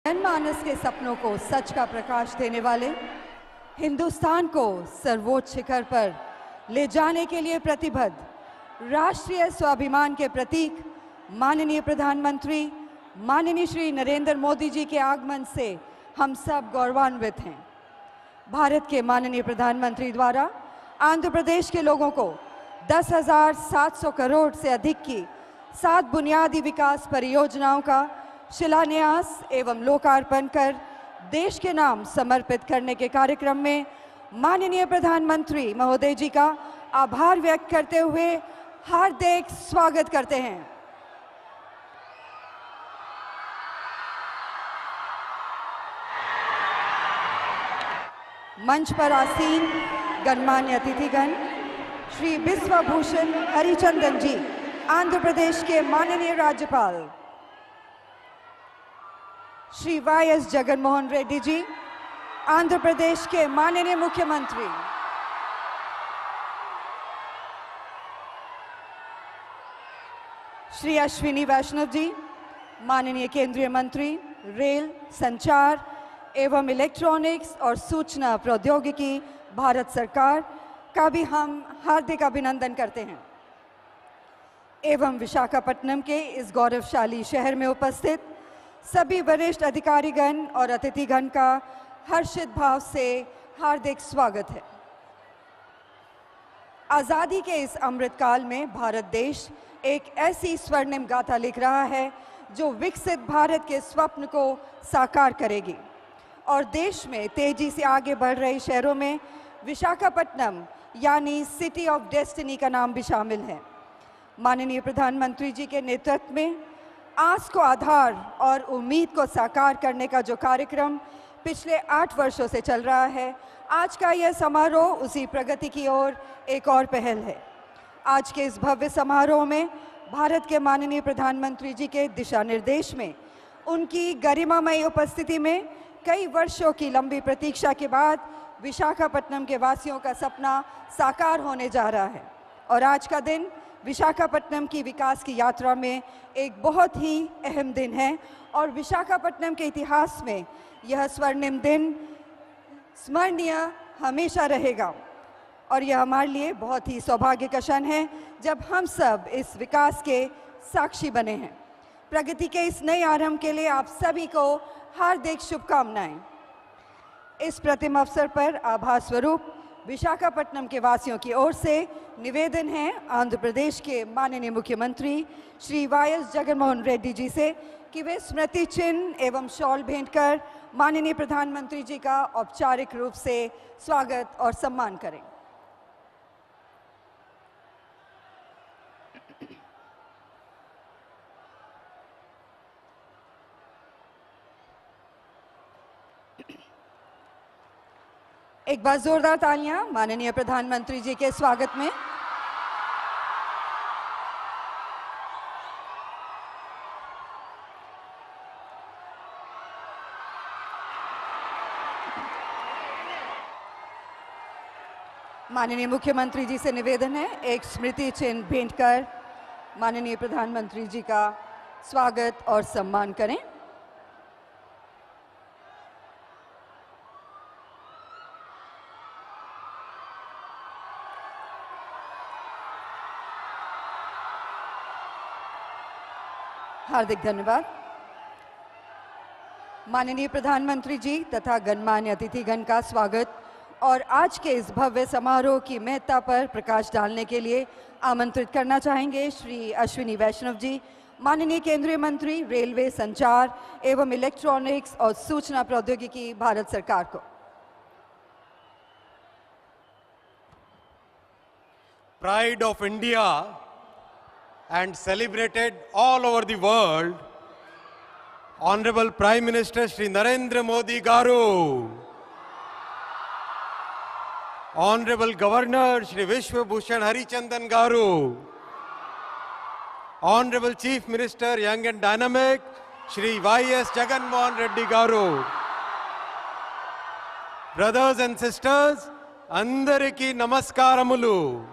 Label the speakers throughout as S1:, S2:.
S1: जनमानस के सपनों को सच का प्रकाश देने वाले, हिंदुस्तान को सर्वोच्च शिखर पर ले जाने के लिए प्रतिबद्ध, राष्ट्रीय स्वाभिमान के प्रतीक माननीय प्रधानमंत्री माननीय श्री नरेंद्र मोदी जी के आगमन से हम सब गौरवान्वित हैं। भारत के माननीय प्रधानमंत्री द्वारा आंध्र प्रदेश के लोगों को 10,700 करोड़ से अधिक की 7 बुनियादी विकास परियोजनाओं का शिलान्यास एवं लोकार्पण कर देश के नाम समर्पित करने के कार्यक्रम में माननीय प्रधानमंत्री महोदय जी का आभार व्यक्त करते हुए हार्दिक स्वागत करते हैं। मंच पर आसीन गणमान्य अतिथिगण, श्री बिश्वभूषण हरिचंदन जी, आंध्र प्रदेश के माननीय राज्यपाल, श्री वाई.एस. जगनमोहन रेड्डी जी, आंध्र प्रदेश के माननीय मुख्यमंत्री, श्री अश्विनी वैष्णव जी, माननीय केंद्रीय मंत्री रेल, संचार एवं इलेक्ट्रॉनिक्स और सूचना प्रौद्योगिकी भारत सरकार का भी हम हार्दिक अभिनंदन करते हैं। एवं विशाखापट्टनम के इस गौरवशाली शहर में उपस्थित सभी वरिष्ठ अधिकारीगण और अतिथिगण का हर्षित भाव से हार्दिक स्वागत है। आज़ादी के इस अमृतकाल में भारत देश एक ऐसी स्वर्णिम गाथा लिख रहा है जो विकसित भारत के स्वप्न को साकार करेगी और देश में तेजी से आगे बढ़ रहे शहरों में विशाखापट्टनम यानी सिटी ऑफ डेस्टिनी का नाम भी शामिल है। माननीय प्रधानमंत्री जी के नेतृत्व में आस को आधार और उम्मीद को साकार करने का जो कार्यक्रम पिछले 8 वर्षों से चल रहा है, आज का यह समारोह उसी प्रगति की ओर एक और पहल है। आज के इस भव्य समारोह में भारत के माननीय प्रधानमंत्री जी के दिशा निर्देश में उनकी गरिमामयी उपस्थिति में कई वर्षों की लंबी प्रतीक्षा के बाद विशाखापट्टनम के वासियों का सपना साकार होने जा रहा है और आज का दिन विशाखापट्टनम की विकास की यात्रा में एक बहुत ही अहम दिन है और विशाखापट्टनम के इतिहास में यह स्वर्णिम दिन स्मरणीय हमेशा रहेगा और यह हमारे लिए बहुत ही सौभाग्य का क्षण है जब हम सब इस विकास के साक्षी बने हैं। प्रगति के इस नए आरंभ के लिए आप सभी को हार्दिक शुभकामनाएं। इस प्रतिम अवसर पर आभार स्वरूप विशाखापट्टनम के वासियों की ओर से निवेदन है आंध्र प्रदेश के माननीय मुख्यमंत्री श्री वाई.एस. जगनमोहन रेड्डी जी से कि वे स्मृति चिन्ह एवं शॉल भेंट कर माननीय प्रधानमंत्री जी का औपचारिक रूप से स्वागत और सम्मान करें। एक बार जोरदार तालियां माननीय प्रधानमंत्री जी के स्वागत में। माननीय मुख्यमंत्री जी से निवेदन है एक स्मृति चिन्ह भेंट कर माननीय प्रधानमंत्री जी का स्वागत और सम्मान करें। हार्दिक धन्यवाद। माननीय प्रधानमंत्री जी तथा गणमान्य अतिथिगण का स्वागत और आज के इस भव्य समारोह की महत्ता पर प्रकाश डालने के लिए आमंत्रित करना चाहेंगे श्री अश्विनी वैष्णव जी, माननीय केंद्रीय मंत्री रेलवे, संचार एवं इलेक्ट्रॉनिक्स और सूचना प्रौद्योगिकी भारत सरकार को।
S2: Pride of India and celebrated all over the world, Honorable Prime Minister Shri Narendra Modi Garu, Honorable Governor Shri Vishwabhushan Harichandan Garu, Honorable Chief Minister Young and Dynamic Shri Y.S. Jaganmohan Reddy Garu, brothers and sisters, Andariki Namaskaramulu.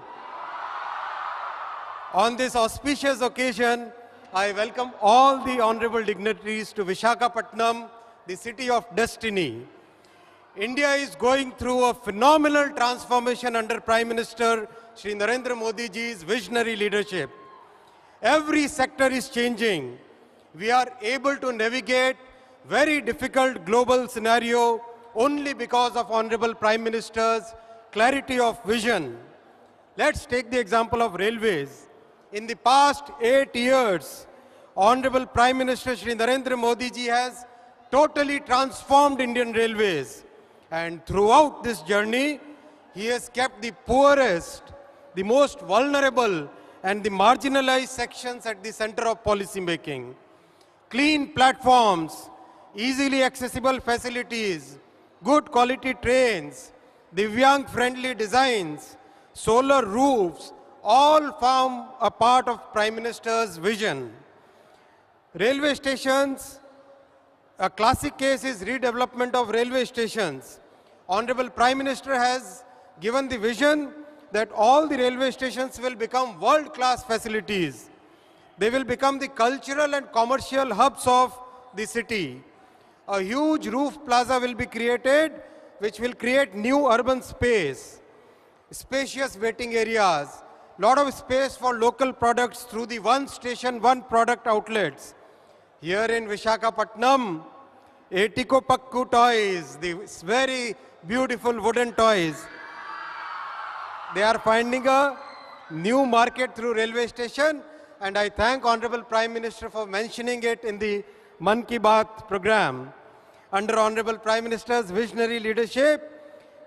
S2: On this auspicious occasion, I welcome all the honorable dignitaries to Visakhapatnam the city of destiny. India is going through a phenomenal transformation under Prime Minister Shri Narendra Modi ji's visionary leadership. Every sector is changing. We are able to navigate very difficult global scenario only because of Honorable Prime Minister's clarity of vision. Let's take the example of railways. In the past 8 years, Honorable Prime Minister Shri Narendra Modi ji has totally transformed Indian Railways. And throughout this journey, he has kept the poorest, the most vulnerable and the marginalized sections at the center of policy making. Clean platforms, easily accessible facilities, good quality trains, Divyang-friendly designs, solar roofs, all form a part of Prime Minister's vision. Railway stations, a classic case is redevelopment of railway stations. Honorable Prime Minister has given the vision that all the railway stations will become world-class facilities. They will become the cultural and commercial hubs of the city. A huge roof plaza will be created, which will create new urban space, spacious waiting areas, lot of space for local products through the one station, one product outlets. Here in Visakhapatnam, Etiko Pakku toys, the very beautiful wooden toys, they are finding a new market through railway station, and I thank Honorable Prime Minister for mentioning it in the Man Ki Baat program. Under Honorable Prime Minister's visionary leadership,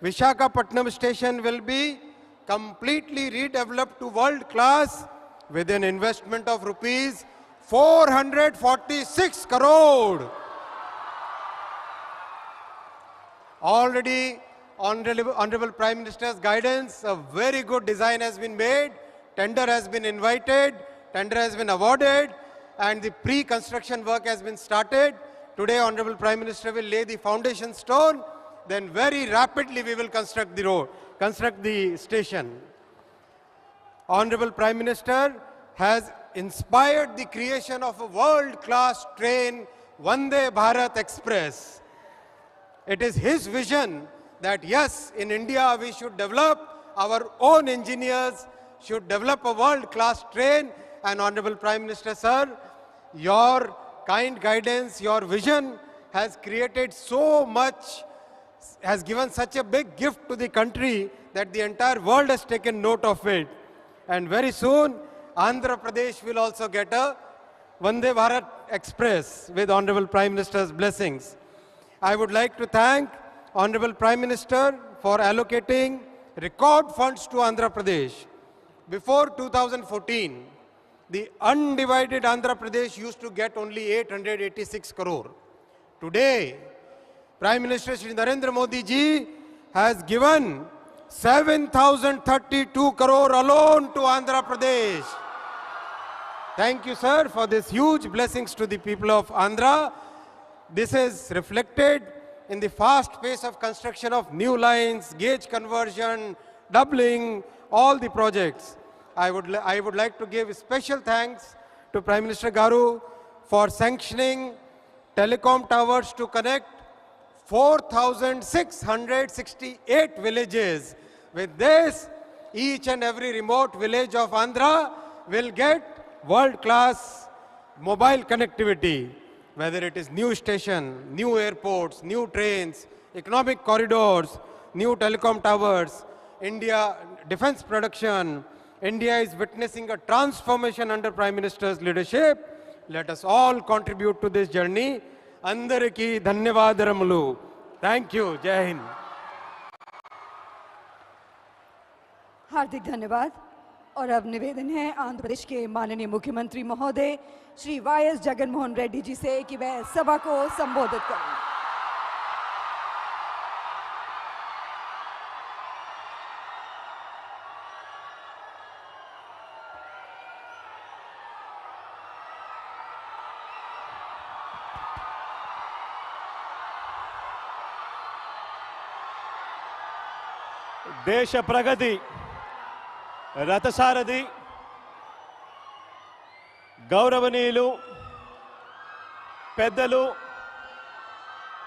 S2: Visakhapatnam station will be completely redeveloped to world class with an investment of rupees 446 crore. Already, Honorable Prime Minister's guidance, a very good design has been made, tender has been invited, tender has been awarded, and the pre-construction work has been started. Today, Honorable Prime Minister will lay the foundation stone, then very rapidly we will construct the road, construct the station. Honorable Prime Minister has inspired the creation of a world-class train, Vande Bharat Express. It is his vision that yes, in India we should develop our own engineers, should develop a world-class train, and Honorable Prime Minister, sir, your kind guidance, your vision has created so much, has given such a big gift to the country that the entire world has taken note of it. And very soon, Andhra Pradesh will also get a Vande Bharat Express with Honorable Prime Minister's blessings. I would like to thank Honorable Prime Minister for allocating record funds to Andhra Pradesh. Before 2014, the undivided Andhra Pradesh used to get only 886 crore. Today, Prime Minister Shri Narendra Modi ji has given 7,032 crore alone to Andhra Pradesh. Thank you, sir, for this huge blessings to the people of Andhra. This is reflected in the fast pace of construction of new lines, gauge conversion, doubling, all the projects. I would like to give special thanks to Prime Minister Garu for sanctioning telecom towers to connect 4,668 villages. With this, each and every remote village of Andhra will get world-class mobile connectivity, whether it is new station, new airports, new trains, economic corridors, new telecom towers, India defense production. India is witnessing a transformation under Prime Minister's leadership. Let us all contribute to this journey. Andariki dhanyavadaramulu. Thank you. Jai Hind.
S1: हार्दिक धन्यवाद। और अब निवेदन है आंध्र प्रदेश के माननीय मुख्यमंत्री महोदय Shri YS Jaganmohan Reddy ji से कि वह सभा को संबोधित करें।
S3: దేశ ప్రగతి రథసారథి గౌరవనీయులు పెద్దలు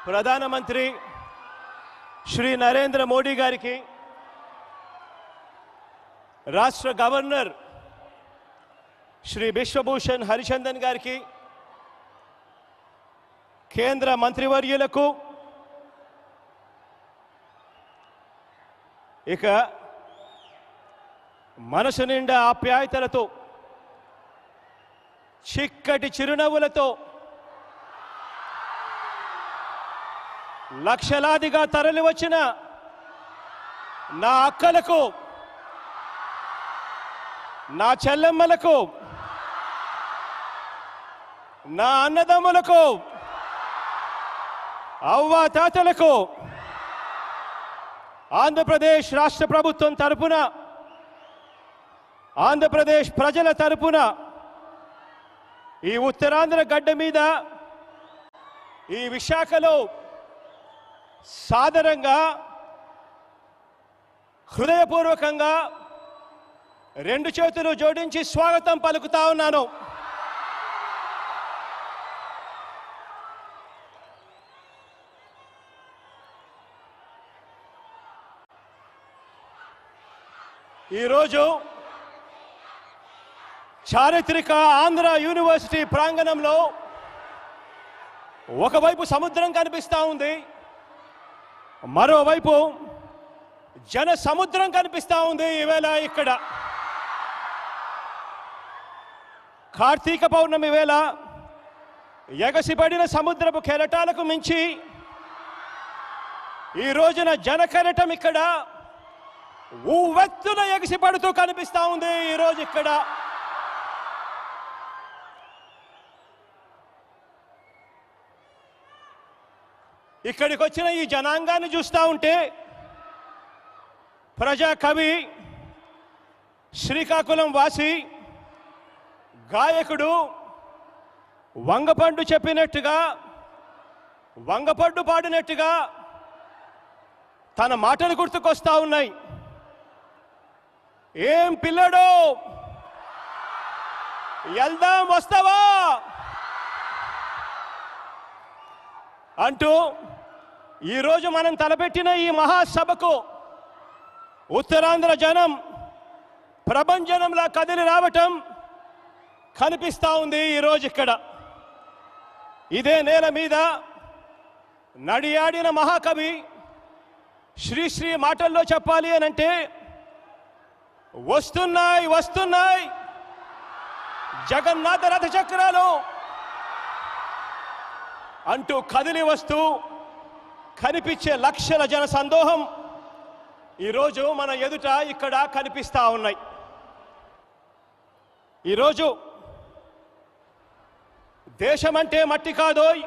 S3: ప్రధానమంత్రి శ్రీ నరేంద్ర మోడీ గారికి, రాష్ట్ర గవర్నర్ శ్రీ బిశ్వభూషణ్ హరిచందన్ గారికి, కేంద్ర మంత్రివర్యులకు, ఇక మనసు నిండా ఆప్యాయతలతో చిక్కటి చిరునవ్వులతో లక్షలాదిగా తరలి వచ్చిన నా అక్కలకు, నా చెల్లెమ్మలకు, నా అన్నదమ్ములకు, అవ్వ తాతలకు ఆంధ్రప్రదేశ్ రాష్ట్ర ప్రభుత్వం తరపున, ఆంధ్రప్రదేశ్ ప్రజల తరపున ఈ ఉత్తరాంధ్ర గడ్డ మీద ఈ విశాఖలో సాదరంగా హృదయపూర్వకంగా రెండు చేతులు జోడించి స్వాగతం పలుకుతా ఉన్నాను. ఈరోజు చారిత్రక ఆంధ్ర యూనివర్సిటీ ప్రాంగణంలో ఒకవైపు సముద్రం కనిపిస్తూ ఉంది, మరోవైపు జన సముద్రం కనిపిస్తూ ఉంది. ఈవేళ ఇక్కడ కార్తీక పౌర్ణమి వేళ ఎగసిపడిన సముద్రపు కెరటాలకు మించి ఈ రోజున జన కెరటం ఇక్కడ ఉవ్వెత్తున ఎగసిపడుతూ కనిపిస్తూ ఉంది. ఈరోజు ఇక్కడ ఇక్కడికి వచ్చిన ఈ జనాంగాన్ని చూస్తూ ఉంటే ప్రజాకవి, శ్రీకాకుళం వాసి, గాయకుడు వంగపండు చెప్పినట్టుగా, వంగపండు పాడినట్టుగా తన మాటలు గుర్తుకొస్తా ఉన్నాయి. ఏం పిల్లడో వెళ్దాం వస్తావా అంటూ ఈరోజు మనం తలపెట్టిన ఈ మహాసభకు ఉత్తరాంధ్ర జనం ప్రభంజనంలా కదిలి రావటం కనిపిస్తూ ఉంది. ఈరోజు ఇక్కడ ఇదే నేల మీద నడియాడిన మహాకవి శ్రీశ్రీ మాటల్లో చెప్పాలి అనంటే, వస్తున్నాయి వస్తున్నాయి జగన్నాథ రథ చక్రాలు అంటూ కదిలి వస్తూ కనిపించే లక్షల జన సందోహం ఈరోజు మన ఎదుట ఇక్కడ కనిపిస్తూ ఉన్నాయి. ఈరోజు దేశమంటే మట్టి కాదోయ్,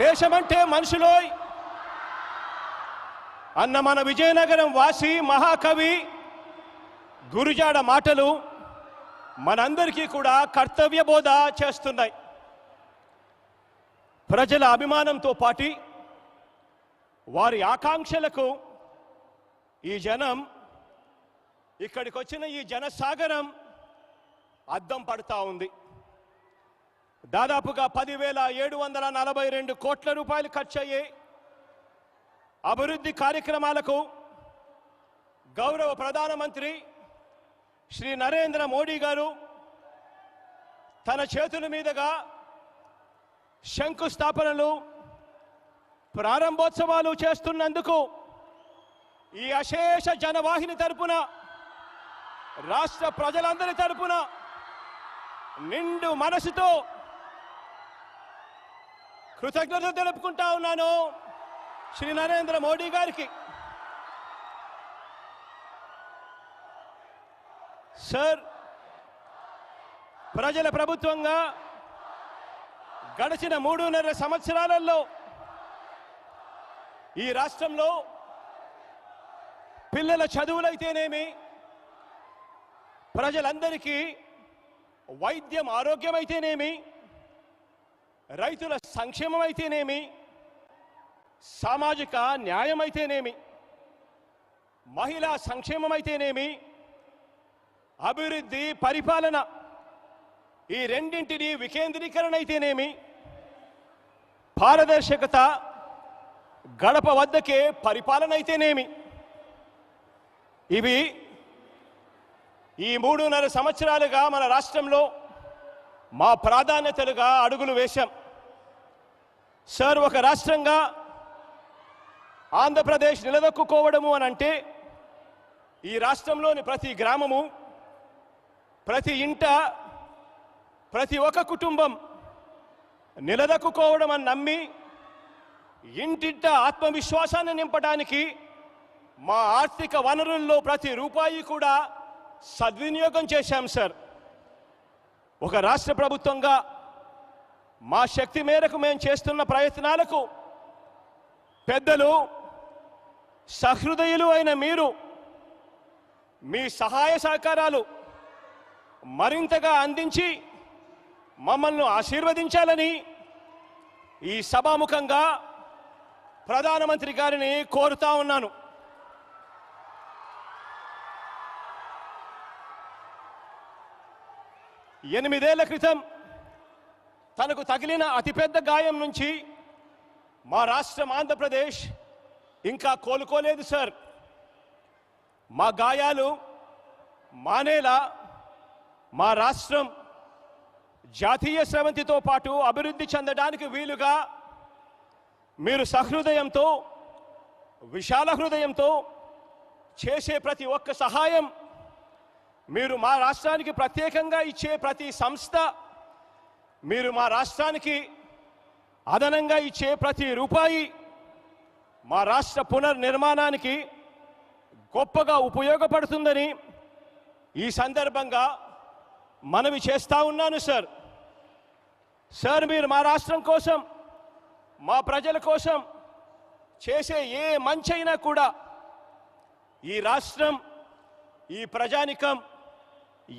S3: దేశమంటే మనుషులోయ్ అన్న మన విజయనగరం వాసి మహాకవి గురుజాడ మాటలు మనందరికీ కూడా కర్తవ్య బోధ చేస్తున్నాయి. ప్రజల అభిమానంతో పాటు వారి ఆకాంక్షలకు ఈ జనం, ఇక్కడికి వచ్చిన ఈ జనసాగరం అద్దం పడుతూ ఉంది. దాదాపుగా 10,742 కోట్ల రూపాయలు ఖర్చు అయ్యే అభివృద్ధి కార్యక్రమాలకు గౌరవ ప్రధానమంత్రి శ్రీ నరేంద్ర మోడీ గారు తన చేతుల మీదుగా శంకుస్థాపనలు, ప్రారంభోత్సవాలు చేస్తున్నందుకు ఈ అశేష జనవాహిని తరపున, రాష్ట్ర ప్రజలందరి తరపున నిండు మనసుతో కృతజ్ఞత తెలుపుకుంటా ఉన్నాను శ్రీ నరేంద్ర మోడీ గారికి. సార్, ప్రజల ప్రభుత్వంగా గడిచిన 3.5 సంవత్సరాలలో ఈ రాష్ట్రంలో పిల్లల చదువులైతేనేమి, ప్రజలందరికీ వైద్యం ఆరోగ్యమైతేనేమి, రైతుల సంక్షేమం అయితేనేమి, సామాజిక న్యాయం అయితేనేమి, మహిళా సంక్షేమం అయితేనేమి, అభివృద్ధి పరిపాలన ఈ రెండింటిని వికేంద్రీకరణ అయితేనేమి, పారదర్శకత, గడప వద్దకే పరిపాలన అయితేనేమి, ఇవి ఈ 3.5 సంవత్సరాలుగా మన రాష్ట్రంలో మా ప్రాధాన్యతలుగా అడుగులు వేశాం. సార్, ఒక రాష్ట్రంగా ఆంధ్రప్రదేశ్ నిలదొక్కుకోవడము అని అంటే ఈ రాష్ట్రంలోని ప్రతి గ్రామము, ప్రతి ఇంట, ప్రతి ఒక్క కుటుంబం నిలదొక్కుకోవడం అని నమ్మి ఇంటింట ఆత్మవిశ్వాసాన్ని నింపడానికి మా ఆర్థిక వనరుల్లో ప్రతి రూపాయి కూడా సద్వినియోగం చేశాం సార్. ఒక రాష్ట్ర ప్రభుత్వంగా మా శక్తి మేరకు మేము చేస్తున్న ప్రయత్నాలకు పెద్దలు, సహృదయులు అయిన మీరు మీ సహాయ సహకారాలు మరింతగా అందించి మమ్మల్ని ఆశీర్వదించాలని ఈ సభాముఖంగా ప్రధానమంత్రి గారిని కోరుతా ఉన్నాను. ఎనిమిదేళ్ల క్రితం తనకు తగిలిన అతిపెద్ద గాయం నుంచి మా రాష్ట్రం ఆంధ్రప్రదేశ్ ఇంకా కోలుకోలేదు సార్. మా గాయాలు మానేలా మా రాష్ట్రం జాతీయ స్రవంతితో పాటు అభివృద్ధి చెందడానికి వీలుగా మీరు సహృదయంతో, విశాల హృదయంతో చేసే ప్రతి ఒక్క సహాయం, మీరు మా రాష్ట్రానికి ప్రత్యేకంగా ఇచ్చే ప్రతి సంస్థ, మీరు మా రాష్ట్రానికి అదనంగా ఇచ్చే ప్రతి రూపాయి మా రాష్ట్ర పునర్నిర్మాణానికి గొప్పగా ఉపయోగపడుతుందని ఈ సందర్భంగా మనవి చేస్తా ఉన్నాను సార్. సార్, మీరు మా రాష్ట్రం కోసం, మా ప్రజల కోసం చేసే ఏ మంచైనా కూడా ఈ రాష్ట్రం, ఈ ప్రజానికం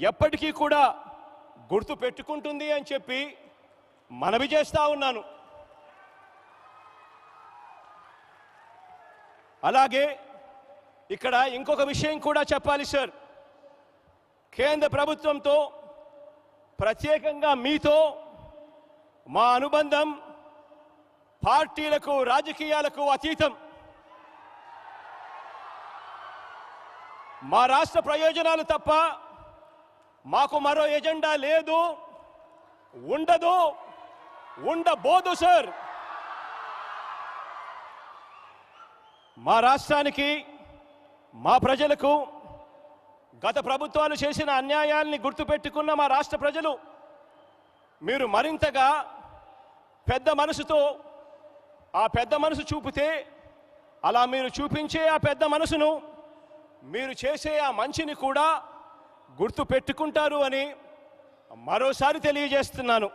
S3: ఎప్పటికీ కూడా గుర్తు పెట్టుకుంటుంది అని చెప్పి మనవి చేస్తా ఉన్నాను. అలాగే ఇక్కడ ఇంకొక విషయం కూడా చెప్పాలి సార్. కేంద్ర ప్రభుత్వంతో, ప్రత్యేకంగా మీతో మా అనుబంధం పార్టీలకు, రాజకీయాలకు అతీతం. మా రాష్ట్ర ప్రయోజనాలు తప్ప మాకు మరో ఎజెండా లేదు, ఉండదు, ఉండబోదు సార్. మా రాష్ట్రానికి, మా ప్రజలకు గత ప్రభుత్వాలు చేసిన అన్యాయాల్ని గుర్తుపెట్టుకున్న మా రాష్ట్ర ప్రజలు మీరు మరింతగా పెద్ద మనసుతో, ఆ పెద్ద మనసు చూపితే, అలా మీరు చూపించే ఆ పెద్ద మనసును, మీరు చేసే ఆ మంచిని కూడా గుర్తు పెట్టుకుంటారు అని మరోసారి తెలియజేస్తున్నాను.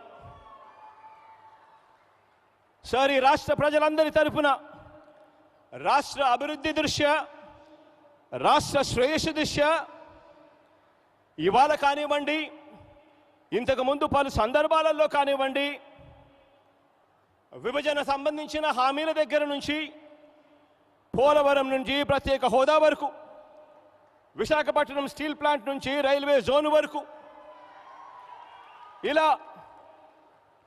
S3: సార్, ఈ రాష్ట్ర ప్రజలందరి తరపున రాష్ట్ర అభివృద్ధి దృష్ట్యా, రాష్ట్ర శ్రేయస్సు దృష్ట్యా ఇవాళ కానివ్వండి, ఇంతకుముందు పలు సందర్భాలలో కానివ్వండి, విభజన సంబంధించిన హామీల దగ్గర నుంచి, పోలవరం నుంచి ప్రత్యేక హోదా వరకు, విశాఖపట్నం స్టీల్ ప్లాంట్ నుంచి రైల్వే జోన్ వరకు, ఇలా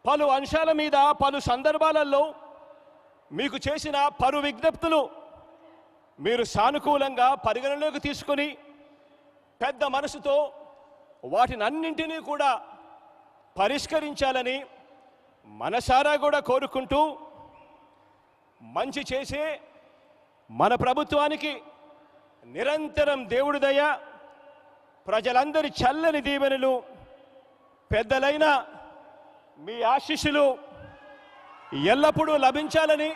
S3: పలు అంశాల మీద పలు సందర్భాలలో మీకు చేసిన పలు విజ్ఞప్తులు మీరు సానుకూలంగా పరిగణలోకి తీసుకొని పెద్ద మనసుతో వాటినన్నింటినీ కూడా పరిష్కరించాలని మనసారా కూడా కోరుకుంటూ, మంచి చేసే మన ప్రభుత్వానికి నిరంతరం దేవుడి దయ, ప్రజలందరి చల్లని దీవెనలు, పెద్దలైన మీ ఆశీస్సులు ఎల్లప్పుడూ లభించాలని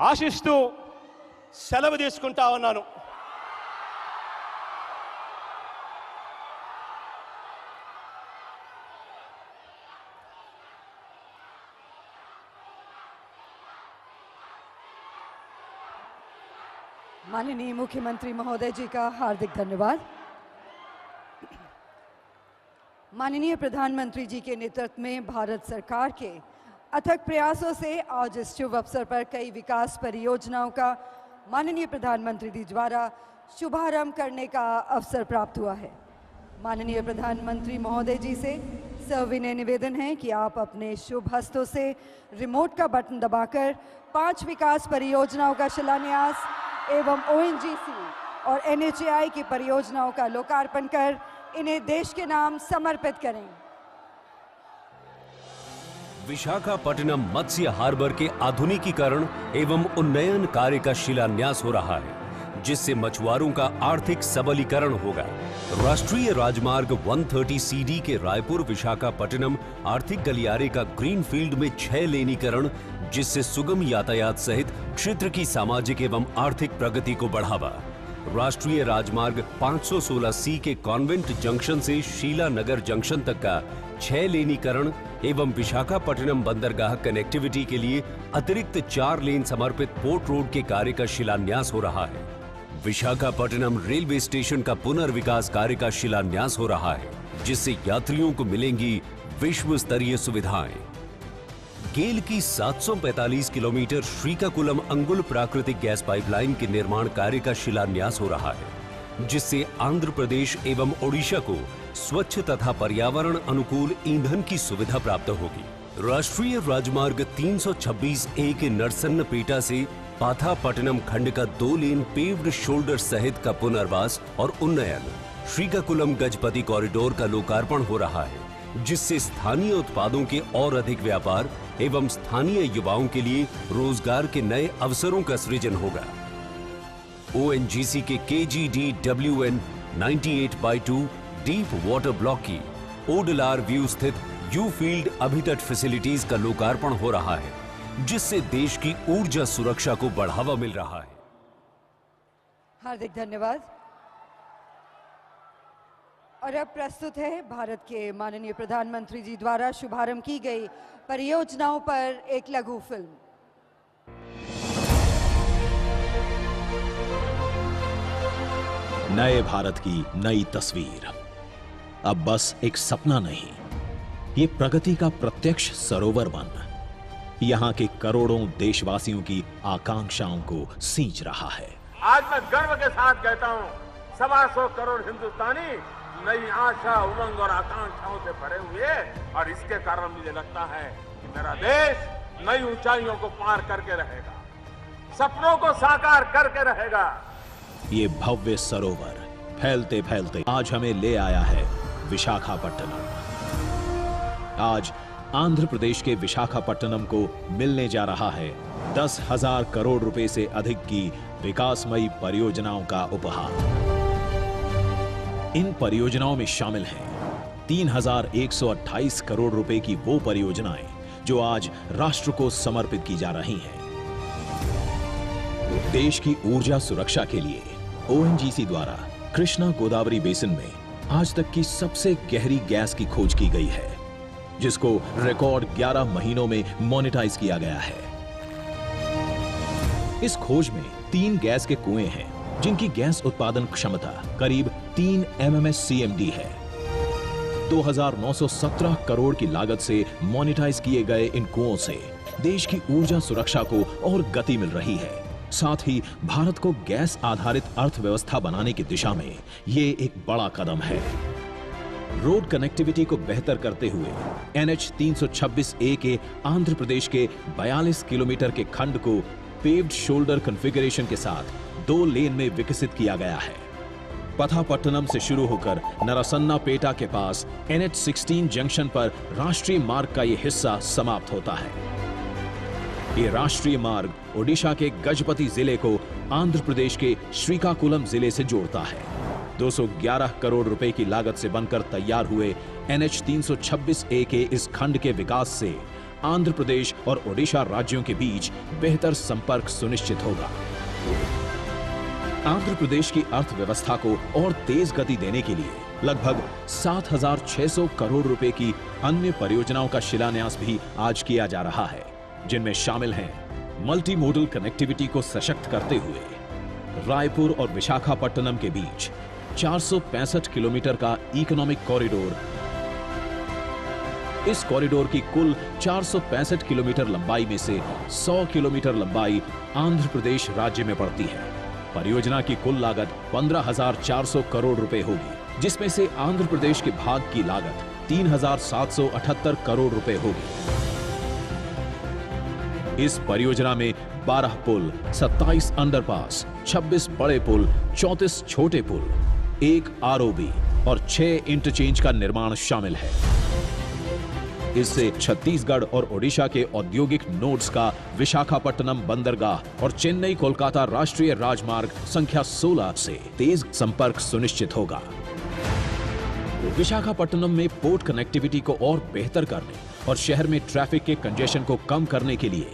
S3: ఆశిస్తూ సెలవు తీసుకుంటా ఉన్నాను.
S1: माननीय मुख्यमंत्री महोदय जी का हार्दिक धन्यवाद। माननीय प्रधानमंत्री जी के नेतृत्व में भारत सरकार के अथक प्रयासों से आज इस शुभ अवसर पर कई विकास परियोजनाओं का माननीय प्रधानमंत्री जी द्वारा शुभारंभ करने का अवसर प्राप्त हुआ है। माननीय प्रधानमंत्री महोदय जी से सविनय निवेदन है कि आप अपने शुभ हस्तों से रिमोट का बटन दबाकर 5 विकास परियोजनाओं का शिलान्यास एवं ओएनजीसी और एनएचएआई की परियोजनाओं का लोकार्पण कर इन्हें देश के नाम समर्पित करें।
S4: विशाखापट्टनम मत्स्य हार्बर के आधुनिकीकरण एवं उन्नयन कार्य का शिलान्यास हो रहा है, जिससे मछुआरों का आर्थिक सबलीकरण होगा। राष्ट्रीय राजमार्ग 130 सीडी के रायपुर विशाखापट्टनम आर्थिक गलियारे का ग्रीनफील्ड में 6 लेनीकरण, जिससे सुगम यातायात सहित क्षेत्र की सामाजिक एवं आर्थिक प्रगति को बढ़ावा। राष्ट्रीय राजमार्ग 516 सी के कॉन्वेंट जंक्शन से शीला नगर जंक्शन तक का 6 लेनीकरण एवं विशाखापट्टनम बंदरगाह कनेक्टिविटी के लिए अतिरिक्त 4 लेन समर्पित पोर्ट रोड के कार्य का शिलान्यास हो रहा है। विशाखापट्टनम रेलवे स्टेशन का पुनर्विकास कार्य का शिलान्यास हो रहा है, जिससे यात्रियों को मिलेंगी विश्व स्तरीय सुविधाएं। गेल की 745 किलोमीटर श्रीकाकुलम अंगुल प्राकृतिक गैस पाइपलाइन के निर्माण कार्य का शिलान्यास हो रहा है, जिससे आंध्र प्रदेश एवं ओडिशा को स्वच्छ तथा पर्यावरण अनुकूल ईंधन की सुविधा प्राप्त होगी। राष्ट्रीय राजमार्ग 326 ए के नरसन्नपेटा से पाथापट्टनम खंड का 2 लेन पेव्ड शोल्डर सहित का पुनर्वास और उन्नयन। श्रीकाकुलम गजपति कॉरिडोर का लोकार्पण हो रहा है, जिससे स्थानीय उत्पादों के और अधिक व्यापार एवं स्थानीय युवाओं के लिए रोजगार के नए अवसरों का सृजन होगा। ओएनजीसी के KGDWN 98/2 डीप वाटर ब्लॉक की ओडलार व्यू स्थित यू फील्ड अभितट फैसिलिटीज का लोकार्पण हो रहा है, जिससे देश की ऊर्जा सुरक्षा को बढ़ावा मिल रहा है।
S1: हार्दिक धन्यवाद। और अब प्रस्तुत है भारत के माननीय प्रधानमंत्री जी द्वारा शुभारंभ की गई परियोजनाओं पर एक लघु फिल्म।
S5: नए भारत की नई तस्वीर अब बस एक सपना नहीं, ये प्रगति का प्रत्यक्ष सरोवर बन यहां के करोड़ों देशवासियों की आकांक्षाओं को सींच रहा है।
S6: आज मैं गर्व के साथ कहता हूं, 125 करोड़ हिंदुस्तानी नई आशा, उमंग और आकांक्षाओं से भरे हुए, और इसके कारण मुझे लगता है कि मेरा देश नई ऊंचाइयों को पार करके रहेगा, सपनों को साकार करके रहेगा।
S5: ये भव्य सरोवर फैलते फैलते आज हमें ले आया है विशाखापट्टनम। आज आंध्र प्रदेश के विशाखापट्टनम को मिलने जा रहा है 10,000 करोड़ रुपए से अधिक की विकासमयी परियोजनाओं का उपहार। इन परियोजनाओं में शामिल हैं 3,128 करोड़ रुपए की वो परियोजनाएं जो आज राष्ट्र को समर्पित की जा रही हैं। देश की ऊर्जा सुरक्षा के लिए ओएनजीसी द्वारा कृष्णा गोदावरी बेसिन में आज तक की सबसे गहरी गैस की खोज की गई है, जिसको रिकॉर्ड 11 महीनों में मोनेटाइज किया गया है। इस खोज में 3 गैस के कुएं हैं, जिनकी गैस उत्पादन क्षमता करीब 3 MMSCMD है। 2,917 करोड़ की लागत से मोनेटाइज किए गए इन कुओं से देश की ऊर्जा सुरक्षा को और गति मिल रही है। साथ ही भारत को गैस आधारित अर्थव्यवस्था बनाने की दिशा में ये एक बड़ा कदम है। रोड कनेक्टिविटी को बेहतर करते हुए NH 326A के आंध्र प्रदेश के 42 किलोमीटर के खंड को पेव्ड शोल्डर कॉन्फ़िगरेशन के साथ 2 लेन में विकसित किया गया है। पथापट्टनम से शुरू होकर नरसन्नापेटा के पास NH 16 जंक्शन पर राष्ट्रीय मार्ग का यह हिस्सा समाप्त होता है। ये राष्ट्रीय मार्ग ओडिशा के गजपति जिले को आंध्र प्रदेश के श्रीकाकुलम जिले से जोड़ता है। 211 करोड़ रुपए की लागत से बनकर तैयार हुए NH 326A के इस खंड के विकास से आंध्र प्रदेश और ओडिशा राज्यों के बीच बेहतर संपर्क सुनिश्चित होगा। आंध्र प्रदेश की अर्थव्यवस्था को और तेज गति देने के लिए लगभग 7,600 करोड़ रुपए की अन्य परियोजनाओं का शिलान्यास भी आज किया जा रहा है, जिनमें शामिल हैं मल्टी मोडल कनेक्टिविटी को सशक्त करते हुए रायपुर और विशाखापट्टनम के बीच 465 किलोमीटर का इकोनॉमिक कॉरिडोर। इस कॉरिडोर की कुल 465 किलोमीटर लंबाई में से 100 किलोमीटर लंबाई आंध्र प्रदेश राज्य में पड़ती है। परियोजना की कुल लागत 15,400 करोड़ रुपए होगी, जिसमें से आंध्र प्रदेश के भाग की लागत 3,778 करोड़ रुपए होगी। इस परियोजना में 12 पुल, 27 अंडरपास, 26 बड़े पुल, 34 छोटे पुल, 1 आरओबी और 6 इंटरचेंज का निर्माण शामिल है। इससे छत्तीसगढ़ और ओडिशा के औद्योगिक नोड्स का विशाखापट्टनम बंदरगाह और चेन्नई कोलकाता राष्ट्रीय राजमार्ग संख्या 16 से तेज संपर्क सुनिश्चित होगा। विशाखापट्टनम में पोर्ट कनेक्टिविटी को और बेहतर करने और शहर में ट्रैफिक के कंजेशन को कम करने के लिए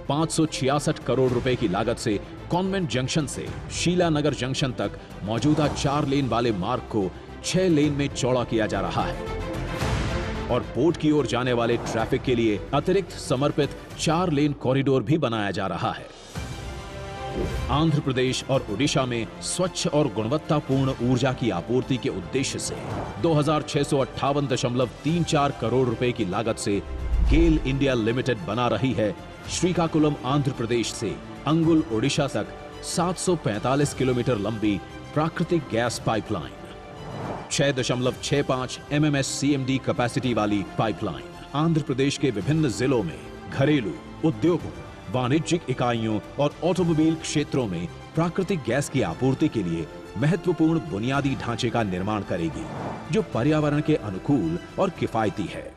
S5: 566 करोड़ रुपए की लागत से कॉन्वेंट जंक्शन से शीलानगर जंक्शन तक मौजूदा 4 लेन वाले मार्ग को 6 लेन में चौड़ा किया जा रहा है और पोर्ट की ओर जाने वाले ट्रैफिक के लिए अतिरिक्त समर्पित 4 लेन कॉरिडोर भी बनाया जा रहा है। आंध्र प्रदेश और ओडिशा में स्वच्छ और गुणवत्तापूर्ण ऊर्जा की आपूर्ति के उद्देश्य से 2658.34 करोड़ रुपए की लागत से गेल इंडिया लिमिटेड बना रही है श्रीकाकुलम आंध्र प्रदेश से अंगुल ओडिशा तक 745 किलोमीटर लंबी प्राकृतिक गैस पाइपलाइन, 6.65 MMSCMD कैपेसिटी वाली पाइपलाइन आंध्र प्रदेश के विभिन्न जिलों में घरेलू, उद्योगों, वाणिज्यिक इकाइयों और ऑटोमोबाइल क्षेत्रों में प्राकृतिक गैस की आपूर्ति के लिए महत्वपूर्ण बुनियादी ढांचे का निर्माण करेगी, जो पर्यावरण के अनुकूल और किफायती है।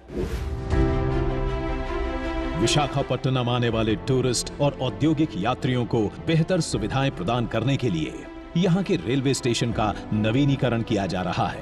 S5: विशाखापट्टनम आने वाले टूरिस्ट और औद्योगिक यात्रियों को बेहतर सुविधाएं प्रदान करने के लिए यहां के रेलवे स्टेशन का नवीनीकरण किया जा रहा है।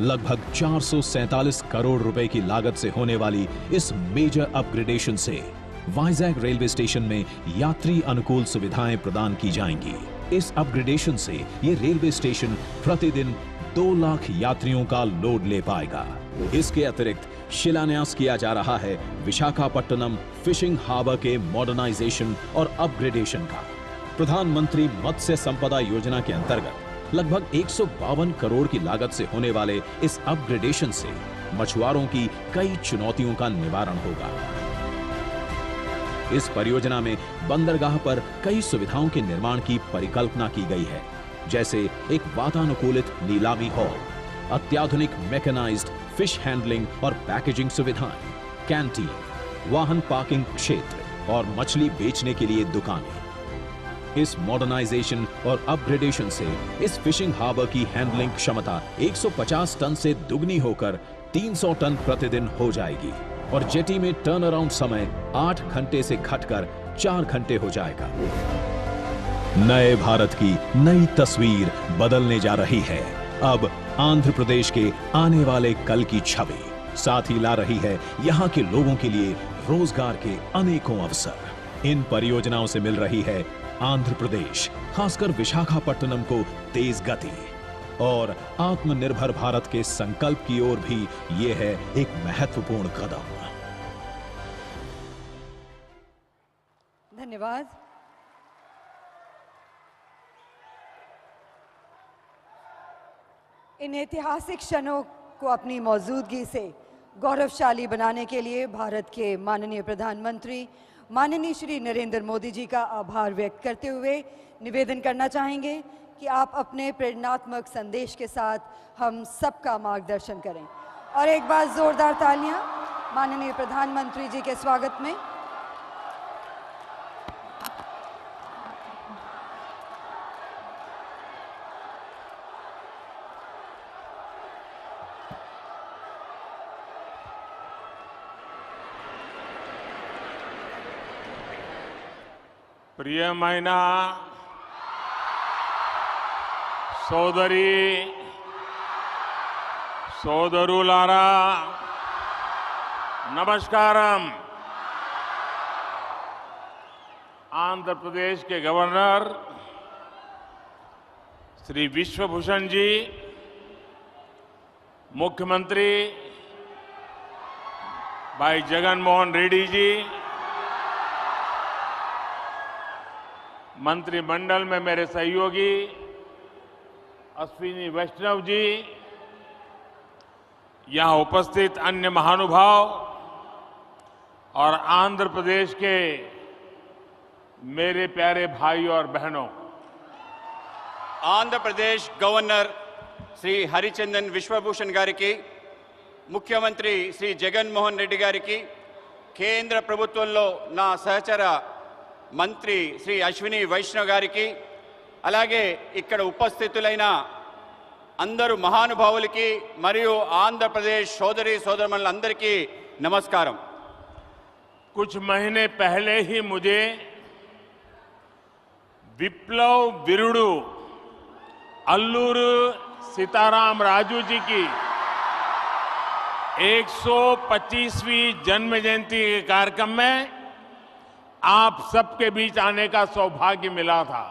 S5: लगभग 447 करोड़ रुपए की लागत से होने वाली इस मेजर अपग्रेडेशन से वाइजैग रेलवे स्टेशन में यात्री अनुकूल सुविधाएं प्रदान की जाएंगी। इस अपग्रेडेशन से ये रेलवे स्टेशन प्रतिदिन 2 लाख यात्रियों का लोड ले पाएगा। इसके अतिरिक्त शिलान्यास किया जा रहा है विशाखापट्टनम फिशिंग हार्बर के मॉडर्नाइजेशन और अपग्रेडेशन का। प्रधानमंत्री मत्स्य संपदा योजना के अंतर्गत लगभग 152 करोड़ की लागत से होने वाले इस अपग्रेडेशन से मछुआरों की कई चुनौतियों का निवारण होगा। इस परियोजना में बंदरगाह पर कई सुविधाओं के निर्माण की परिकल्पना की गई है, जैसे एक वातानुकूलित नीलामी हॉल, अत्याधुनिक मैकेनाइज्ड फिश हैंडलिंग और पैकेजिंग सुविधाएं, कैंटीन, वाहन पार्किंग क्षेत्र और मछली बेचने के लिए दुकानें। इस मॉडर्नाइजेशन और अपग्रेडेशन से इस फिशिंग हार्बर की हैंडलिंग क्षमता 150 टन से दुगनी होकर 300 टन प्रतिदिन हो जाएगी और जेटी में टर्न अराउंड समय 8 घंटे से घटकर 4 घंटे हो जाएगा। नए भारत की नई तस्वीर बदलने जा रही है। अब आंध्र प्रदेश के आने वाले कल की छवि साथ ही ला रही है यहाँ के लोगों के लिए रोजगार के अनेकों अवसर। इन परियोजनाओं से मिल रही है आंध्र प्रदेश, खासकर विशाखापट्टनम को तेज गति और आत्मनिर्भर भारत के संकल्प की ओर भी ये है एक महत्वपूर्ण कदम।
S1: धन्यवाद। इन ऐतिहासिक क्षणों को अपनी मौजूदगी से गौरवशाली बनाने के लिए भारत के माननीय प्रधानमंत्री माननीय श्री नरेंद्र मोदी जी का आभार व्यक्त करते हुए निवेदन करना चाहेंगे कि आप अपने प्रेरणात्मक संदेश के साथ हम सबका मार्गदर्शन करें। और एक बार जोरदार तालियां माननीय प्रधानमंत्री जी के स्वागत में।
S6: प्रिय मैना సోదరి సోదరులారా नमस्कारम। आंध्र प्रदेश के गवर्नर श्री विश्वभूषण जी, मुख्यमंत्री भाई जगन मोहन रेड्डी जी, मंत्रिमंडल में मेरे सहयोगी अश्विनी वैष्णव जी, यहां उपस्थित अन्य महानुभाव और आंध्र प्रदेश के मेरे प्यारे भाई और बहनों,
S7: आंध्र प्रदेश गवर्नर श्री हरिचंदन विश्वभूषण गारिकी, ముఖ్యమంత్రి శ్రీ జగన్మోహన్ రెడ్డి గారికి, కేంద్ర ప్రభుత్వంలో నా సహచర మంత్రి శ్రీ అశ్విని వైష్ణవ్ గారికి, అలాగే ఇక్కడ ఉపస్థితులైన అందరూ మహానుభావులకి మరియు ఆంధ్రప్రదేశ్ సోదరి సోదరులందరికీ నమస్కారం.
S6: कुछ महीने पहले ही मुझे विप्लव विरुडू अल्लूरू सीताराम राजू जी की 125वीं जन्म जयंती के कार्यक्रम में आप सबके बीच आने का सौभाग्य मिला था.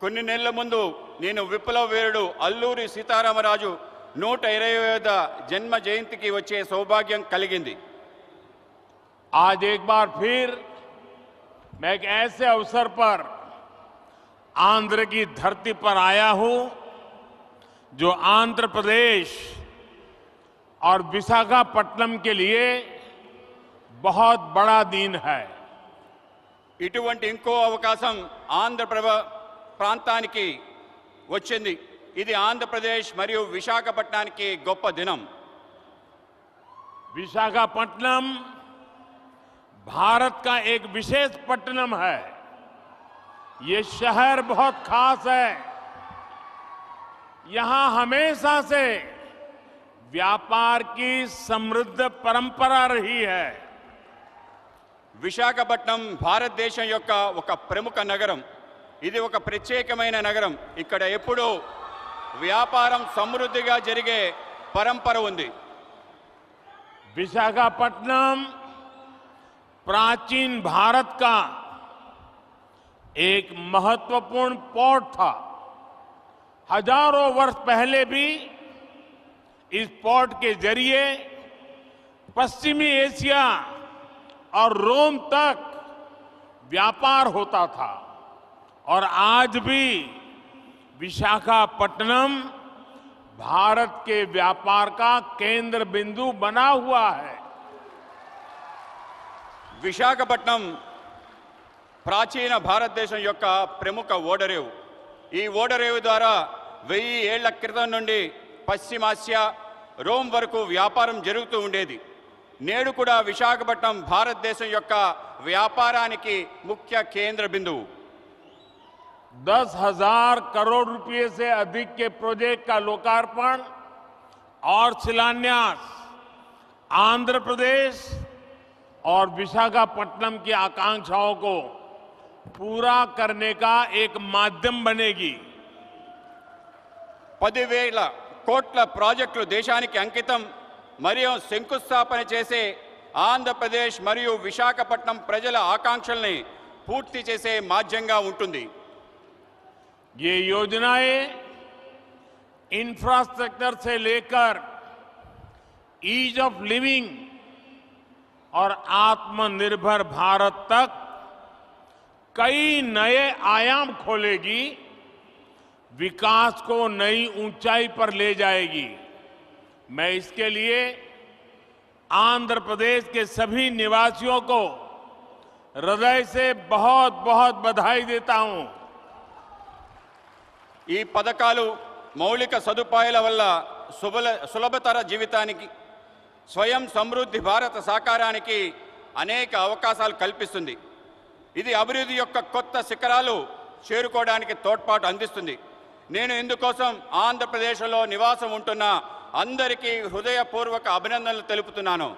S7: కొన్ని నెలల ముందు నేను విప్లవ వీరుడు అల్లూరి సీతారామరాజు 120వ జన్మ జయంతికి వచ్చే సౌభాగ్యం కలిగింది.
S6: आज एक बार फिर मैं एक ऐसे अवसर पर आंध्र की धरती पर आया हूं जो आंध्र प्रदेश और विशाखापट्टनम के लिए बहुत बड़ा दिन है.
S7: ఇటువంటి ఇంకో అవకాశం ఆంధ్రప్రభ ప్రాంతానికి వచ్చింది. ఇది ఆంధ్రప్రదేశ్ మరియు విశాఖపట్నానికి గొప్ప దినం.
S6: विशाखापट्टनम भारत का एक विशेष पट्टनम है. ये शहर बहुत खास है. यहां हमेशा से व्यापार की समृद्ध परंपरा रही है.
S7: విశాఖపట్నం భారతదేశం యొక్క ఒక ప్రముఖ నగరం. ఇది ఒక ప్రత్యేకమైన నగరం. ఇక్కడ ఎప్పుడూ వ్యాపారం సమృద్ధిగా జరిగే పరంపర ఉంది.
S6: विशाखापट्टनम प्राचीन भारत का एक महत्वपूर्ण पोर्ट था. हजारों वर्ष पहले भी इस पोर्ट के जरिए पश्चिमी एशिया और रोम तक व्यापार होता था और आज भी विशाखापट्टनम भारत के व्यापार का केंद्र बिंदु बना हुआ है.
S7: విశాఖపట్నం ప్రాచీన భారతదేశం యొక్క ప్రముఖ ఓడరేవు. ఈ ఓడరేవు ద్వారా 1000 ఏళ్ల క్రితం నుండి పశ్చిమాసియా, రోమ్ వరకు వ్యాపారం జరుగుతూ ఉండేది. నేడు కూడా విశాఖపట్నం భారతదేశం యొక్క వ్యాపారానికి ముఖ్య కేంద్ర బిందువు.
S6: 10,000 करोड़ रुपए से अधिक के प्रोजेक्ट का लोकार्पण और शिलान्यास आंध्र प्रदेश और विशाखापट्टनम की आकांक्षाओं को पूरा करने का एक माध्यम बनेगी.
S7: 10,000 కోట్ల ప్రాజెక్టులు దేశానికి అంకితం మరియు శంకుస్థాపన చేసే ఆంధ్రప్రదేశ్ మరియు విశాఖపట్నం ప్రజల ఆకాంక్షల్ని పూర్తి చేసే మాధ్యంగా ఉంటుంది.
S6: ये योजनाएं इंफ्रास्ट्रक्चर से लेकर ईज ऑफ लिविंग और आत्मनिर्भर भारत तक कई नए आयाम खोलेगी, विकास को नई ऊंचाई पर ले जाएगी. मैं इसके लिए आंध्र प्रदेश के सभी निवासियों को हृदय से बहुत बहुत बधाई देता हूं.
S7: ఈ పథకాలు మౌలిక సదుపాయాల వల్ల సులభతర జీవితానికి, స్వయం సమృద్ధి భారత సాకారానికి అనేక అవకాశాలు కల్పిస్తుంది. ఇది అభివృద్ధి యొక్క కొత్త శిఖరాలు చేరుకోవడానికి తోడ్పాటు అందిస్తుంది. నేను ఇందుకోసం ఆంధ్రప్రదేశ్లో నివాసం ఉంటున్న అందరికీ హృదయపూర్వక అభినందనలు తెలుపుతున్నాను.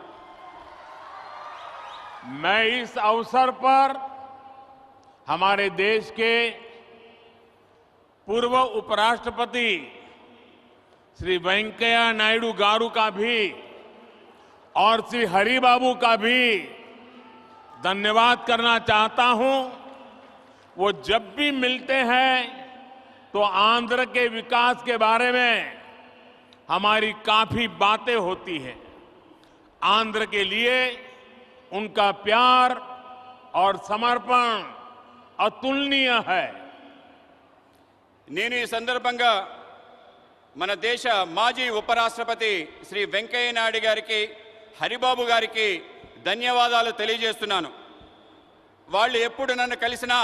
S6: मैं इस अवसर पर हमारे देश के पूर्व उपराष्ट्रपति श्री वेंकैया नायडू गारू का भी और श्री हरिबाबू का भी धन्यवाद करना चाहता हूं. वो जब भी मिलते हैं तो आंध्र के विकास के बारे में हमारी काफी बातें होती हैं. आंध्र के लिए उनका प्यार और समर्पण अतुलनीय है.
S7: నేను ఈ సందర్భంగా మన దేశ మాజీ ఉపరాష్ట్రపతి శ్రీ వెంకయ్య నాయుడు గారికి, హరిబాబు గారికి ధన్యవాదాలు తెలియజేస్తున్నాను. వాళ్ళు ఎప్పుడు నన్ను కలిసినా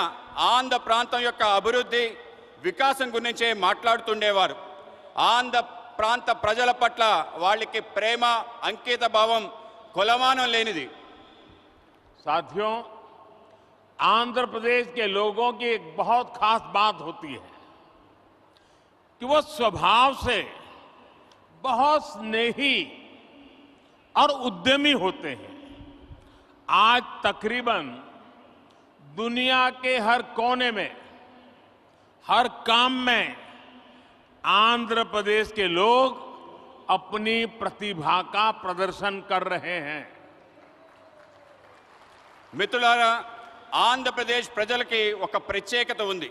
S7: ఆంధ్ర ప్రాంతం యొక్క అభివృద్ధి, వికాసం గురించే మాట్లాడుతుండేవారు. ఆంధ్ర ప్రాంత ప్రజల పట్ల వాళ్ళకి ప్రేమ అంకిత భావం కొలమానం లేనిది.
S6: साथियों, आंध्र प्रदेश के लोगों की एक बहुत खास बात होती है कि वो स्वभाव से बहुत स्नेही और उद्यमी होते हैं। आज तकरीबन दुनिया के हर कोने में, हर काम में आंध्र प्रदेश के लोग अपनी प्रतिभा का प्रदर्शन कर रहे हैं।
S7: మిత్రులారా, ఆంధ్రప్రదేశ్ ప్రజలకి ఒక ప్రత్యేకత ఉంది.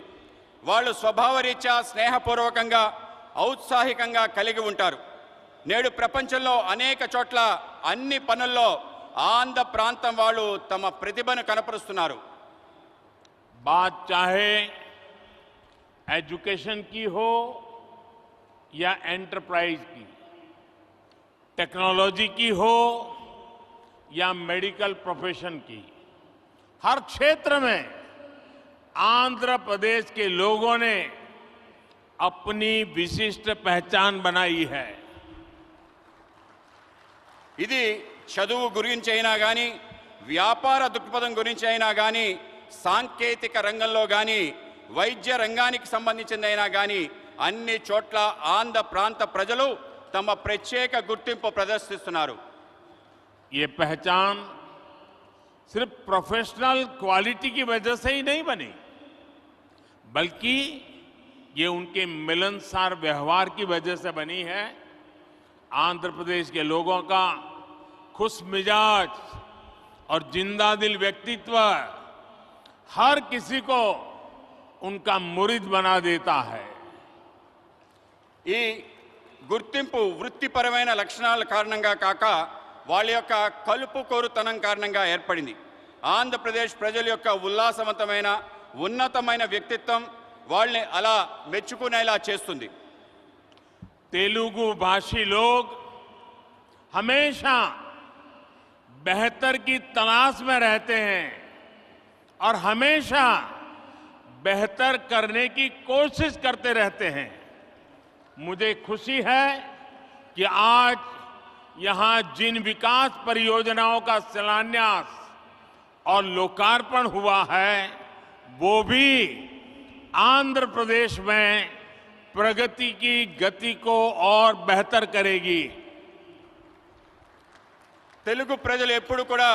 S7: వాళ్ళు స్వభావరీత్యా స్నేహపూర్వకంగా ఔత్సాహికంగా కలిగి ఉంటారు. నేడు ప్రపంచంలో అనేక చోట్ల అన్ని పనుల్లో ఆంధ్ర ప్రాంతం వాళ్ళు తమ ప్రతిభను కనపరుస్తున్నారు.
S6: बात चाहे एजुकेशन की हो या एंटरप्राइज की, टेक्नोलॉजी की हो या मेडिकल प्रोफेशन की, हर क्षेत्र में आंध्र प्रदेश के लोगों ने अपनी विशिष्ट पहचान बनाई है।
S7: ఇది చదువు గురించి అయినా కానీ, వ్యాపార దృక్పథం గురించి అయినా కానీ, సాంకేతిక రంగంలో కానీ, వైద్య రంగానికి సంబంధించిందైనా కానీ అన్ని చోట్ల ఆంధ్ర ప్రాంత ప్రజలు తమ ప్రత్యేక గుర్తింపు ప్రదర్శిస్తున్నారు.
S6: ये पहचान सिर्फ प्रोफेशनल क्वालिटी की वजह से ही नहीं बनी, बल्कि ये उनके मिलनसार व्यवहार की वजह से बनी है। आंध्र प्रदेश के लोगों का खुश मिजाज और जिंदा दिल व्यक्तित्व हर किसी को उनका मुरीद बना देता है।
S7: ఈ గుర్తింపు వృత్తిపరమైన లక్షణాల కారణంగా కాక వాళ్ళ యొక్క కలుపుకోరుతనం కారణంగా ఏర్పడింది. ఆంధ్రప్రదేశ్ ప్రజల యొక్క ఉల్లాసవంతమైన ఉన్నతమైన వ్యక్తిత్వం వాళ్ళని అలా మెచ్చుకునేలా చేస్తుంది.
S6: तेलुगु भाषी लोग हमेशा बेहतर की तलाश में रहते हैं और हमेशा बेहतर करने की कोशिश करते रहते हैं। मुझे खुशी है कि आज यहां जिन विकास परियोजनाओं का शिलान्यास और लोकार्पण हुआ है वो भी आंध्र प्रदेश में प्रगति की गति को और बेहतर करेगी।
S7: తెలుగు ప్రజలు ఎప్పుడు కూడా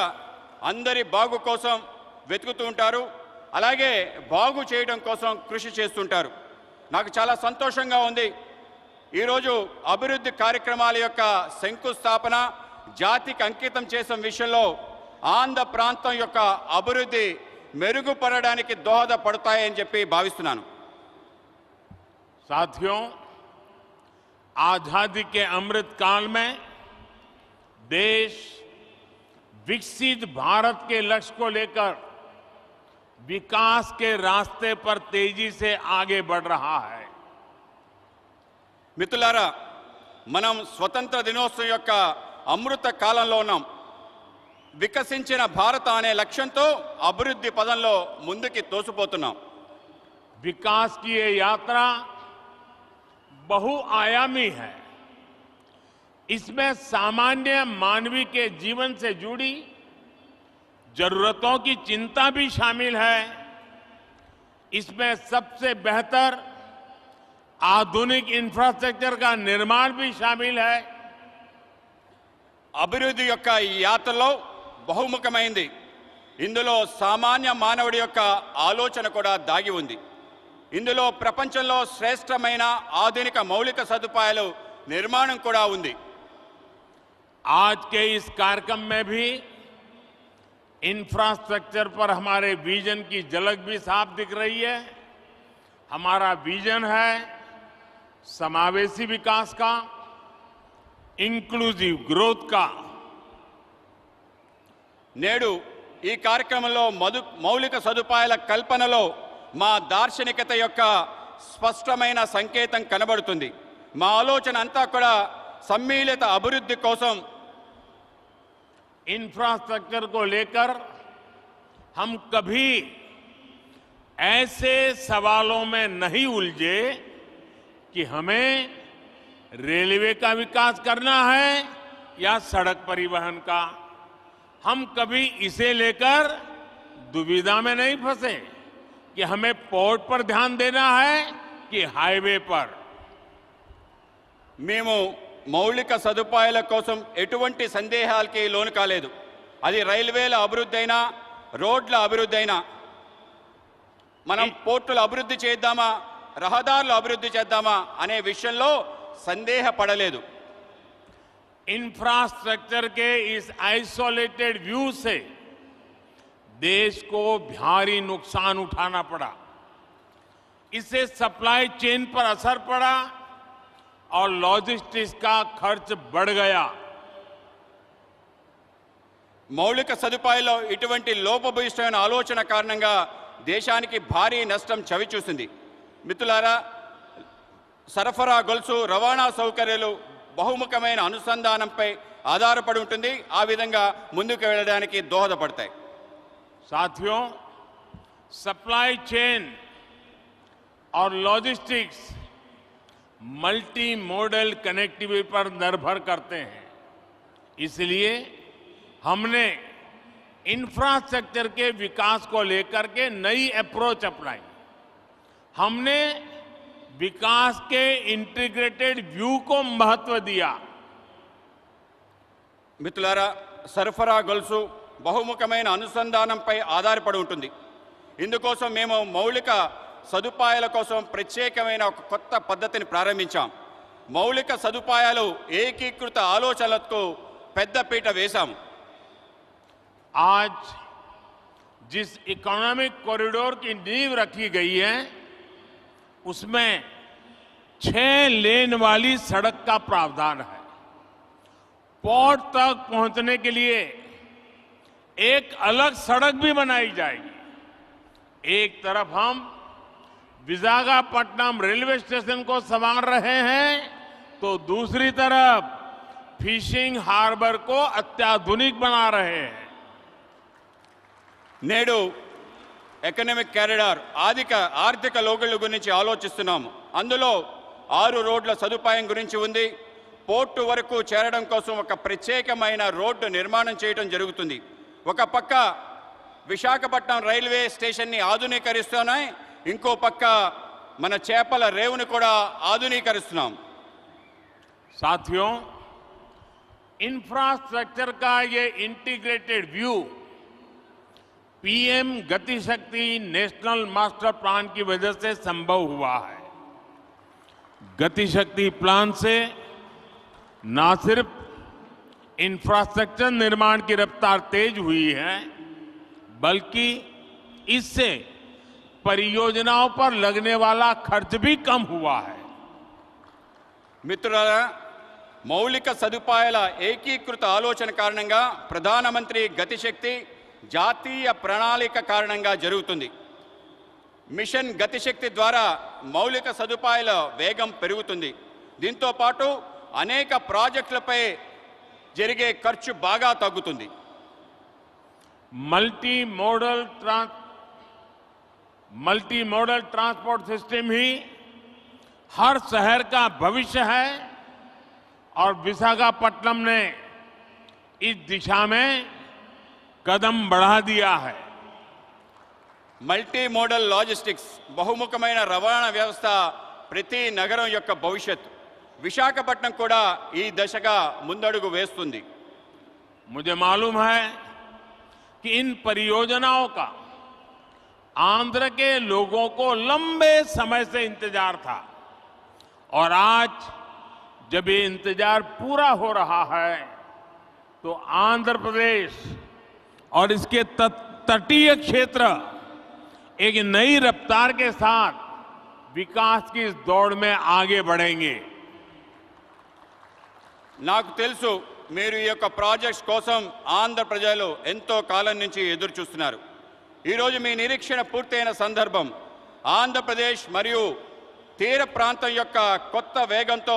S7: అందరి బాగు కోసం వెతుకుతూ ఉంటారు, అలాగే బాగు చేయడం కోసం కృషి చేస్తుంటారు. నాకు చాలా సంతోషంగా ఉంది. ఈరోజు అభివృద్ధి కార్యక్రమాల యొక్క శంకుస్థాపన జాతికి అంకితం చేసిన విషయంలో ఆంధ్ర ప్రాంతం యొక్క అభివృద్ధి మెరుగుపడడానికి దోహదపడతాయని చెప్పి భావిస్తున్నాను.
S6: साथियों, आजादी के अमृत काल में देश विकसित भारत के लक्ष्य को लेकर विकास के रास्ते पर तेजी से आगे बढ़ रहा है।
S7: మిత్రులారా, మనం స్వతంత్ర దినోత్సవం యొక్క అమృత కాలంలో ఉన్నాం. వికసించిన భారత అనే లక్ష్యంతో అభివృద్ధి పదంలో ముందుకి తోసిపోతున్నాం.
S6: विकास की ये यात्रा बहुआयामी है। इसमें सामान्य मानवीय के जीवन से जुड़ी जरूरतों की चिंता भी शामिल है। इसमें सबसे बेहतर आधुनिक इंफ्रास्ट्रक्चर का निर्माण भी शामिल है।
S7: అభివృద్ధి యొక్క ఈ యాత్రలో బహుముఖమైంది. ఇందులో సామాన్య మానవుడి యొక్క ఆలోచన కూడా దాగి ఉంది. ఇందులో ప్రపంచంలో శ్రేష్టమైన ఆధునిక మౌలిక సదుపాయాలు నిర్మాణం కూడా ఉంది.
S6: आज के इस कार्यक्रम में भी इंफ्रास्ट्रक्चर पर हमारे विजन की झलक भी साफ दिख रही है। हमारा विजन है समावेशी विकास का, इंक्लूसिव ग्रोथ का।
S7: నేడు ఈ కార్యక్రమంలో మౌలిక సదుపాయాల కల్పనలో మా దార్శనికత యొక్క స్పష్టమైన సంకేతం కనబడుతుంది. మా ఆలోచన అంతా కూడా సమ్మిళిత అభివృద్ధి కోసం.
S6: इंफ्रास्ट्रक्चर को लेकर हम कभी ऐसे सवालों में नहीं उलझे कि हमें रेलवे का विकास करना है या सड़क परिवहन का, हम कभी इसे लेकर दुविधा में नहीं फंसे कि हमें पोर्ट पर ध्यान देना है कि हाईवे पर।
S7: మేము మౌలిక సదుపాయాల కోసం ఎటువంటి సందేహాలకి లోను కాలేదు. అది రైల్వేల అభివృద్ధి అయినా రోడ్ల అభివృద్ధి అయినా, మనం పోర్టుల అభివృద్ధి చేద్దామా రహదారుల అభివృద్ధి చేద్దామా అనే విషయంలో సందేహపడలేదు.
S6: इंफ्रास्ट्रक्चर के इस आइसोलेटेड व्यू से देश को भारी नुकसान उठाना पड़ा. इससे सप्लाई चेन पर असर पड़ा और लॉजिस्टिक्स का खर्च बढ़ गया.
S7: మౌలిక సదుపాయాల్లో ఇటువంటి లోపభూయిష్టమైన ఆలోచన కారణంగా దేశానికి భారీ నష్టం చవిచూసింది. మిత్రులారా, సరఫరా గొలుసు రవాణా సౌకర్యాలు బహుముఖమైన అనుసంధానంపై ఆధారపడి ఉంటుంది. ఆ విధంగా ముందుకు వెళ్ళడానికి దోహదపడతాయి.
S6: साथियों, सप्लाई चेन और लॉजिस्टिक्स मल्टी मॉडल कनेक्टिविटी पर निर्भर करते हैं. इसलिए हमने इंफ्रास्ट्रक्चर के विकास को लेकर के नई अप्रोच अपनाई. हमने विकास के इंटीग्रेटेड व्यू को महत्व दिया.
S7: మిత్రులారా, సరఫరా గొలుసు బహుముఖమైన అనుసంధానంపై ఆధారపడి ఉంటుంది. ఇందుకోసం మేము మౌలిక సదుపాయాల కోసం ప్రత్యేకమైన ఒక కొత్త పద్ధతిని ప్రారంభించాం. మౌలిక సదుపాయాలు ఏకీకృత ఆలోచనలకు పెద్దపీట వేశాం.
S6: आज जिस इकोनॉमिक कॉरिडोर की नींव रखी गई है उसमें 6 लेन वाली सड़क का प्रावधान है. पोर्ट तक पहुंचने के लिए एक अलग सड़क भी बनाई जाएगी. एक तरफ हम विशाखापट्टनम रेलवे स्टेशन को संवार रहे हैं तो दूसरी तरफ फिशिंग हार्बर को अत्याधुनिक बना रहे हैं.
S7: నేడు ఎకనామిక్ కారిడార్ ఆర్థిక లోగుల గురించి ఆలోచిస్తున్నాము. అందులో 6 రోడ్ల సదుపాయం గురించి ఉంది. పోర్టు వరకు చేరడం కోసం ఒక ప్రత్యేకమైన రోడ్డు నిర్మాణం చేయడం జరుగుతుంది. ఒక పక్క విశాఖపట్నం రైల్వే స్టేషన్ని ఆధునీకరిస్తున్నాయి, ఇంకో పక్క మన చేపల రేవుని కూడా ఆధునీకరిస్తున్నాం.
S6: साथियों, इंफ्रास्ट्रक्चर का ये इंटीग्रेटेड व्यू पीएम गति शक्ति नेशनल मास्टर प्लान की वजह से संभव हुआ है. गति शक्ति प्लान से न सिर्फ इंफ्रास्ट्रक्चर निर्माण की रफ्तार तेज हुई है, बल्कि इससे परियोजनाओं पर लगने वाला खर्च भी कम हुआ है.
S7: మిత్రులారా, మౌలిక సదుపాయాల ఏకీకృత ఆలోచన కారణంగా ప్రధానమంత్రి గతిశక్తి జాతీయ ప్రణాళిక కారణంగా జరుగుతుంది. మిషన్ గతిశక్తి ద్వారా మౌలిక సదుపాయాల వేగం పెరుగుతుంది. దీంతో పాటు అనేక ప్రాజెక్టులపై జరిగే ఖర్చు బాగా తగ్గుతుంది.
S6: मल्टी मॉडल ट्रांसपोर्ट सिस्टम ही हर शहर का भविष्य है और विशाखापट्टनम ने इस दिशा में कदम बढ़ा दिया है.
S7: మల్టీ మోడల్ లాజిస్టిక్స్ బహుముఖమైన రవాణా వ్యవస్థ ప్రతి నగరం యొక్క భవిష్యత్తు. విశాఖపట్నం కూడా ఈ దశగా ముందడుగు వేస్తుంది.
S6: मुझे मालूम है कि इन परियोजनाओं का आंध्र के लोगों को लंबे समय से इंतजार था और आज जब ये इंतजार पूरा हो रहा है तो आंध्र प्रदेश और इसके तटीय क्षेत्र एक नई रफ्तार के साथ विकास की इस दौड़ में आगे बढ़ेंगे.
S7: నాకు తెలుసు, మీరు ఈ యొక్క ప్రాజెక్ట్స్ కోసం ఆంధ్ర ప్రజలు ఎంతో కాలం నుంచి ఎదురు చూస్తున్నారు. ఈరోజు మీ నిరీక్షణ పూర్తయిన సందర్భం. ఆంధ్రప్రదేశ్ మరియు తీర ప్రాంతం యొక్క కొత్త వేగంతో